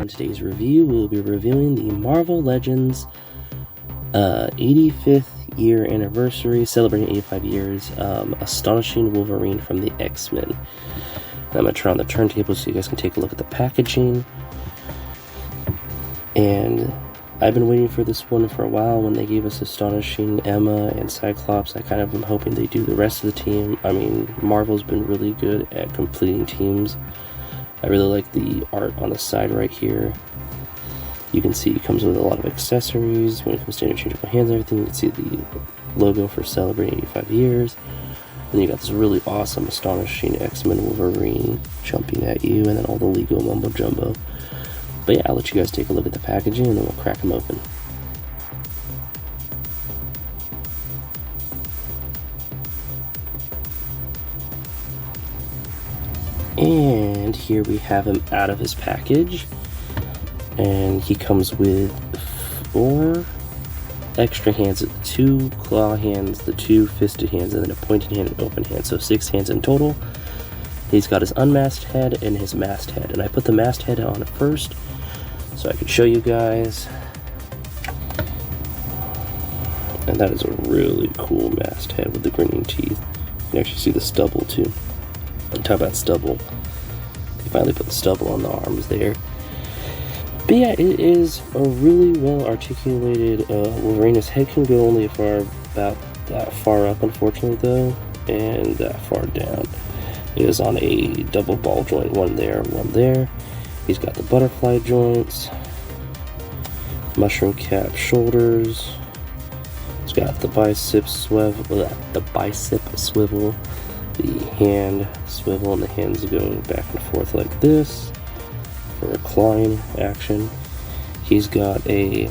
on today's review, we'll be reviewing the Marvel Legends 85th year anniversary, celebrating 85 years, Astonishing Wolverine from the X-Men. I'm going to turn on the turntable so you guys can take a look at the packaging. And I've been waiting for this one for a while. When they gave us Astonishing, Emma, and Cyclops, I kind of am hoping they do the rest of the team. I mean, Marvel's been really good at completing teams. I really like the art on the side right here. You can see it comes with a lot of accessories. When it comes to interchangeable hands and everything, you can see the logo for celebrating 85 years. And you got this really awesome Astonishing X-Men Wolverine jumping at you, and then all the Lego mumbo jumbo. But yeah, I'll let you guys take a look at the packaging and then we'll crack them open. And here we have him out of his package. And he comes with 4 extra hands, 2 claw hands, the 2 fisted hands, and then a pointed hand and open hand. So 6 hands in total. He's got his unmasked head and his masked head. And I put the masked head on first so I could show you guys. And that is a really cool masked head with the grinning teeth. You can actually see the stubble too. And talk about stubble. They finally put the stubble on the arms there. But yeah, it is a really well articulated Wolverine. His head can go only about that far up, unfortunately, though, and that far down. It is on a double ball joint, one there, one there. He's got the butterfly joints, mushroom cap shoulders. It's got the bicep swivel, the hand swivel, and the hands go back and forth like this for a clawing action. He's got a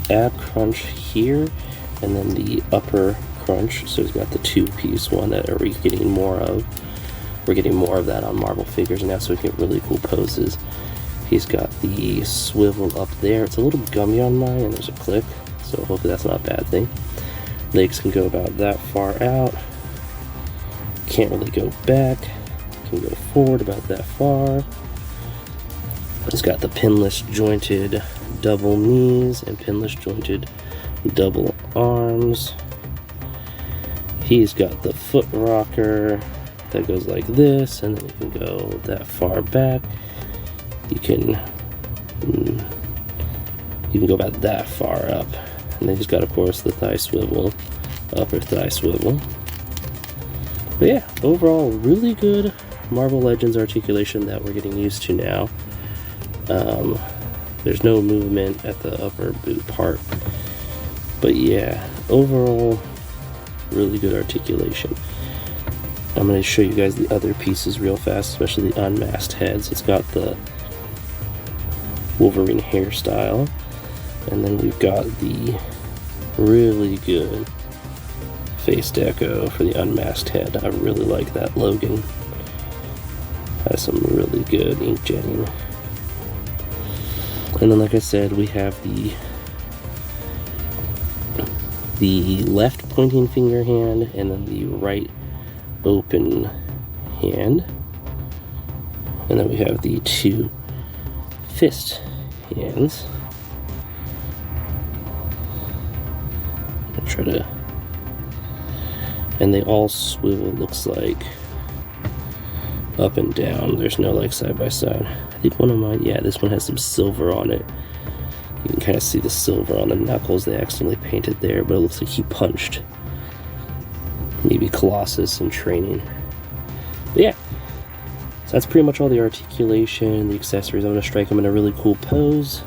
ab crunch here, and then the upper crunch. So he's got the 2-piece one that we're getting more of. We're getting more of that on Marvel figures now, so we get really cool poses. He's got the swivel up there. It's a little gummy on mine, and there's a click, so hopefully that's not a bad thing. Legs can go about that far out. Can't really go back. Can go forward about that far. He's got the pinless jointed double knees and pinless jointed double arms. He's got the foot rocker that goes like this, and then you can go that far back. You can go about that far up. And then he's got, of course, the thigh swivel, upper thigh swivel. But yeah, overall, really good Marvel Legends articulation that we're getting used to now. There's no movement at the upper boot part. But yeah, overall, really good articulation. I'm going to show you guys the other pieces real fast, especially the unmasked heads. It's got the Wolverine hairstyle, and then we've got the really good face deco for the unmasked head. I really like that. Logan has some really good inkjetting. And then, like I said, we have the left pointing finger hand, and then the right open hand, and then we have the 2 fist hands. I'll try to, and they all swivel, looks like, up and down. There's no like side by side. I think one of mine, yeah, this one has some silver on it. You can kind of see the silver on the knuckles. They accidentally painted there, but it looks like he punched maybe Colossus in training. But yeah, so that's pretty much all the articulation, the accessories. I'm going to strike him in a really cool pose,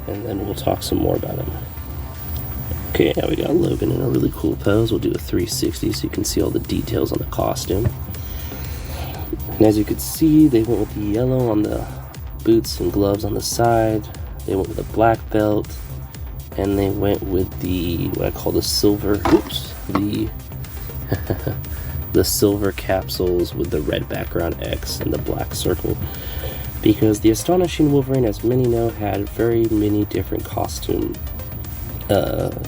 and then we'll talk some more about him. Okay, now we got Logan in a really cool pose. We'll do a 360 so you can see all the details on the costume. And as you can see, they went with the yellow on the boots and gloves on the side. They went with a black belt, and they went with the, what I call the silver, the silver capsules with the red background X and the black circle, because the Astonishing Wolverine, as many know, had very many different costume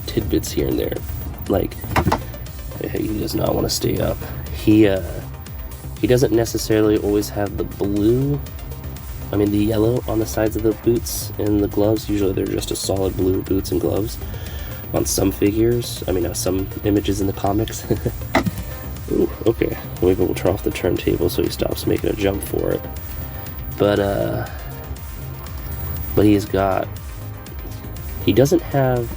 tidbits here and there. Like, he does not want to stay up. He doesn't necessarily always have the blue I mean, the yellow on the sides of the boots and the gloves, usually they're just a solid blue boots and gloves. On some figures, I mean, some images in the comics. Ooh, okay, maybe we'll turn off the turntable so he stops making a jump for it. But he doesn't have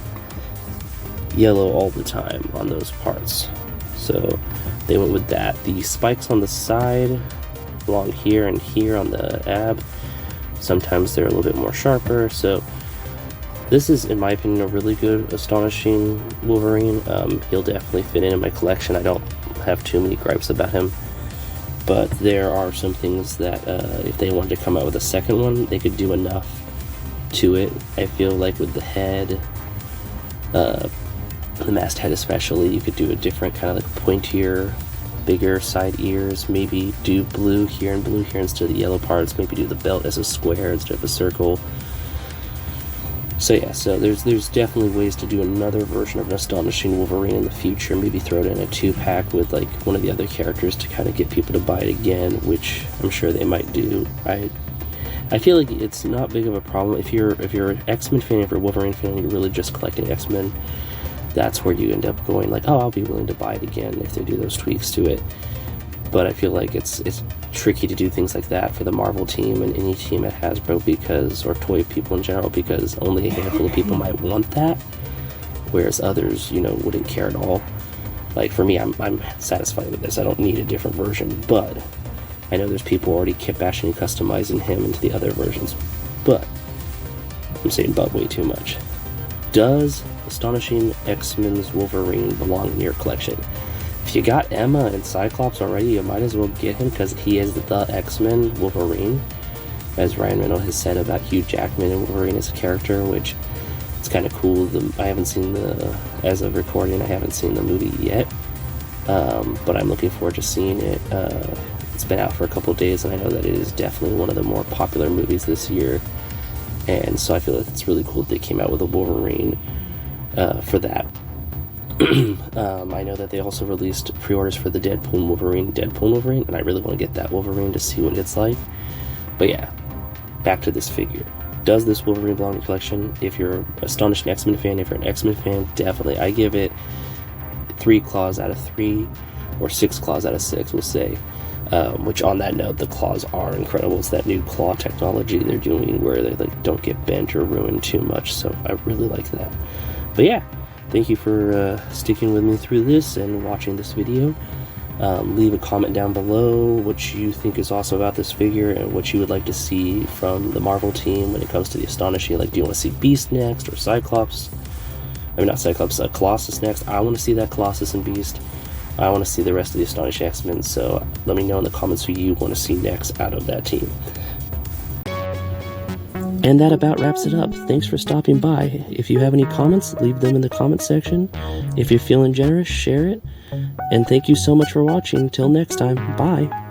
yellow all the time on those parts, so they went with that. The spikes on the side, along here and here on the ab, sometimes they're a little bit more sharper, so this is, in my opinion, a really good Astonishing Wolverine. He'll definitely fit in my collection. I don't have too many gripes about him, but there are some things that if they wanted to come out with a second one, they could do enough to it. I feel like with the head, the masked head especially, you could do a different kind of like pointier, bigger side ears, maybe do blue here and blue here instead of the yellow parts, maybe do the belt as a square instead of a circle. So yeah, so there's definitely ways to do another version of an Astonishing Wolverine in the future, maybe throw it in a 2-pack with like one of the other characters to kind of get people to buy it again, which I'm sure they might do. I feel like it's not big of a problem if you're an X-Men fan, if you're a Wolverine fan, and you're really just collecting X-Men. That's where you end up going like, oh, I'll be willing to buy it again if they do those tweaks to it. But I feel like it's tricky to do things like that for the Marvel team and any team at Hasbro, or toy people in general, because only a handful of people might want that, whereas others, wouldn't care at all. Like for me, I'm satisfied with this. I don't need a different version, but I know there's people already bashing and customizing him into the other versions. But I'm saying "but" way too much. Does Astonishing X-Men's Wolverine belong in your collection? If you got Emma and Cyclops already, you might as well get him, because he is the X-Men Wolverine, as Ryan Reynolds has said about Hugh Jackman and Wolverine as a character, which it's kind of cool. I haven't seen as of recording, I haven't seen the movie yet, but I'm looking forward to seeing it. It's been out for a couple of days, and I know that it is definitely one of the more popular movies this year, and so I feel like it's really cool that they came out with a Wolverine for that. I know that they also released pre-orders for the Deadpool Wolverine, and I really want to get that Wolverine to see what it's like. But yeah, back to this figure. Does this Wolverine belong in your collection? If you're an Astonishing X-Men fan, if you're an X-Men fan, definitely. I give it 3 claws out of 3, or 6 claws out of 6, we'll say. Which, on that note, the claws are incredible. It's that new claw technology they're doing where they don't get bent or ruined too much, so I really like that. But yeah, thank you for sticking with me through this and watching this video. Leave a comment down below what you think is awesome about this figure and what you would like to see from the Marvel team when it comes to the Astonishing. Like, do you want to see Beast next, or Cyclops? I mean, not Cyclops, Colossus next. I want to see that Colossus and Beast. I want to see the rest of the Astonishing X-Men, so let me know in the comments who you want to see next out of that team. And that about wraps it up. Thanks for stopping by. If you have any comments, leave them in the comment section. If you're feeling generous, share it. And thank you so much for watching. Till next time, bye.